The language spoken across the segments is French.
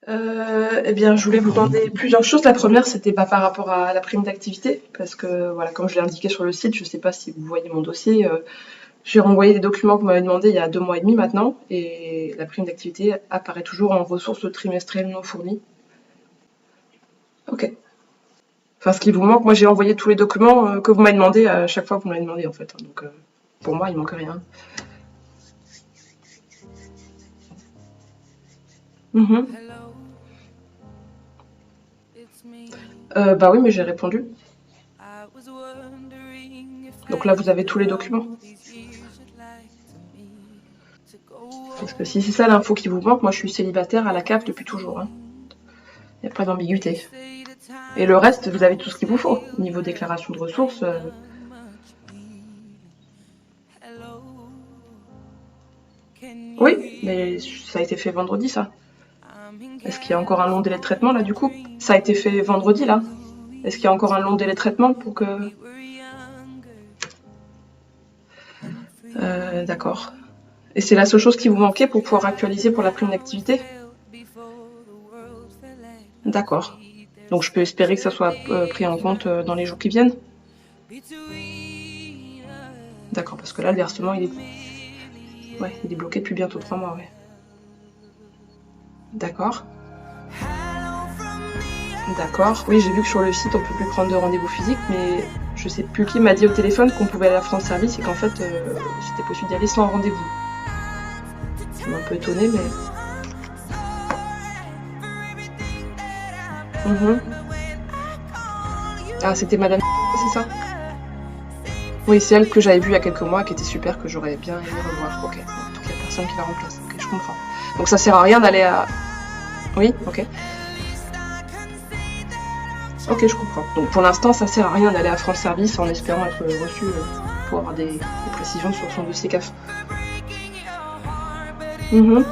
Eh bien, je voulais vous demander plusieurs choses. La première, c'était pas par rapport à la prime d'activité, parce que voilà, comme je l'ai indiqué sur le site, je sais pas si vous voyez mon dossier, j'ai renvoyé les documents que vous m'avez demandé il y a 2 mois et demi maintenant, et la prime d'activité apparaît toujours en ressources trimestrielles non fournies. Ok. Enfin, ce qui vous manque, moi j'ai envoyé tous les documents que vous m'avez demandé à chaque fois que vous m'avez demandé en fait. Donc pour moi, il manque rien. Mhm. Bah oui, mais j'ai répondu. Donc là, vous avez tous les documents. Parce que si c'est ça l'info qui vous manque, moi je suis célibataire à la CAF depuis toujours. Hein. Il n'y a pas d'ambiguïté. Et le reste, vous avez tout ce qu'il vous faut. Niveau déclaration de ressources. Oui, mais ça a été fait vendredi, ça. Est-ce qu'il y a encore un long délai de traitement là du coup? Ça a été fait vendredi là. Est-ce qu'il y a encore un long délai de traitement pour que... D'accord. Et c'est la seule chose qui vous manquait pour pouvoir actualiser pour la prime d'activité? D'accord. Donc je peux espérer que ça soit pris en compte dans les jours qui viennent? D'accord, parce que là le versement il est bloqué depuis bientôt 3 mois, ouais. D'accord. D'accord. Oui, j'ai vu que sur le site on peut plus prendre de rendez-vous physique, mais je sais plus qui m'a dit au téléphone qu'on pouvait aller à France Service et qu'en fait c'était possible d'y aller sans rendez-vous. Ça m'a un peu étonnée, mais... Mhm. Ah, c'était Madame, c'est ça? Oui, c'est elle que j'avais vue il y a quelques mois, qui était super, que j'aurais bien aimé revoir. Ok, donc il y a personne qui la remplace. Ok, je comprends. Donc ça sert à rien d'aller à... Oui, ok. Ok, je comprends. Donc pour l'instant, ça sert à rien d'aller à France Service en espérant être reçu pour avoir des précisions sur son dossier CAF. Mhm.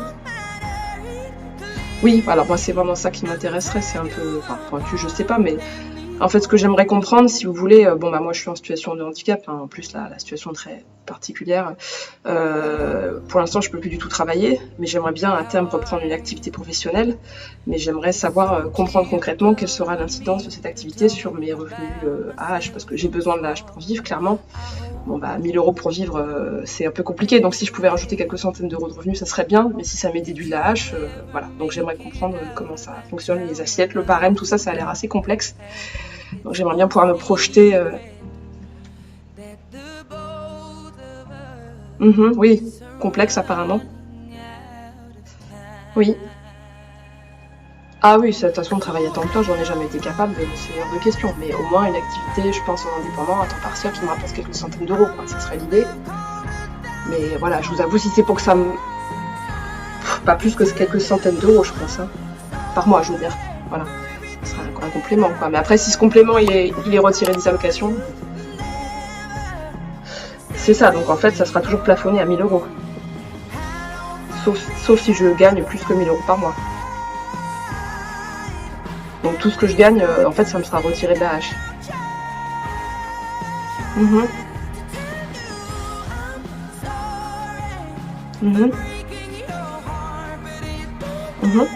Oui, alors moi c'est vraiment ça qui m'intéresserait, c'est un peu, enfin pointu, je sais pas, mais en fait ce que j'aimerais comprendre, si vous voulez, bon bah moi je suis en situation de handicap, hein, en plus la situation très particulière, pour l'instant je peux plus du tout travailler, mais j'aimerais bien à terme reprendre une activité professionnelle, mais j'aimerais savoir comprendre concrètement quelle sera l'incidence de cette activité sur mes revenus AH, parce que j'ai besoin de l'AH pour vivre, clairement. Bon bah 1000 € pour vivre, c'est un peu compliqué, donc si je pouvais rajouter quelques centaines d'euros de revenus, ça serait bien, mais si ça m'est déduit de la hache, voilà. Donc j'aimerais comprendre comment ça fonctionne, les assiettes, le barème, tout ça, ça a l'air assez complexe. Donc j'aimerais bien pouvoir me projeter. Oui, complexe apparemment. Oui. Ah oui, de toute façon, travailler à temps plein, j'en ai jamais été capable, c'est hors de question. Mais au moins une activité, je pense, en indépendant, à temps partiel, qui me rapporte quelques centaines d'euros, quoi. Ça serait l'idée. Mais voilà, je vous avoue, si c'est pour que ça me... Pas plus que quelques centaines d'euros, je pense, hein. Par mois, je veux dire. Voilà. Ce serait un complément, quoi. Mais après, si ce complément, il est retiré des allocations, c'est ça. Donc en fait, ça sera toujours plafonné à 1000 €. Sauf si je gagne plus que 1000 € par mois. Donc tout ce que je gagne, en fait, ça me sera retiré de la hache. Mhm. Mhm. Mhm.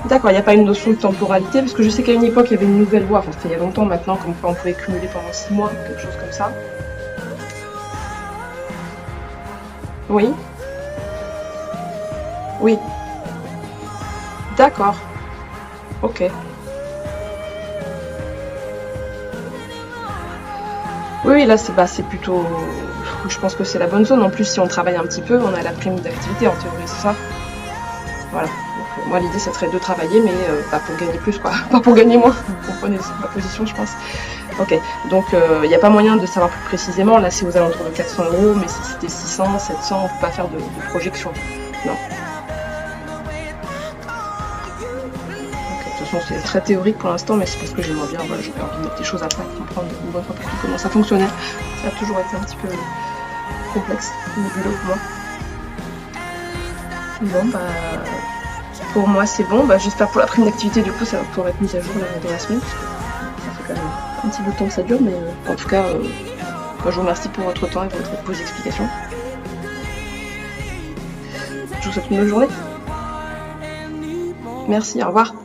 D'accord, il n'y a pas une notion de temporalité, parce que je sais qu'à une époque, il y avait une nouvelle loi, enfin c'était il y a longtemps maintenant, comme quoi on pouvait cumuler pendant 6 mois, quelque chose comme ça. Oui, oui, d'accord, ok. Oui, là c'est plutôt... Je pense que c'est la bonne zone. En plus, si on travaille un petit peu, on a la prime d'activité en théorie, c'est ça? Voilà. Donc, moi, l'idée, ça serait de travailler, mais pas pour gagner plus, quoi. Pas pour gagner moins. Vous comprenez ma position, je pense. Ok. Donc, il n'y a pas moyen de savoir plus précisément. Là, c'est aux alentours de 400 €, mais si c'était 600, 700, on ne peut pas faire de projection. Non. Ok. De toute façon, c'est très théorique pour l'instant, mais c'est parce que j'aimerais bien, voilà, j'ai envie de mettre des choses à plat, comprendre une bonne fois pour toutes comment ça fonctionnait. Ça a toujours été un petit peu complexe, nébuleux pour moi. Bon, bah, pour moi, c'est bon. Bah, j'espère pour la prime d'activité, du coup, ça va pouvoir être mis à jour là, dans la semaine, parce que ça fait quand même un petit bout de temps que ça dure, mais en tout cas, moi, je vous remercie pour votre temps et vos explications. Je vous souhaite une bonne journée. Merci, au revoir.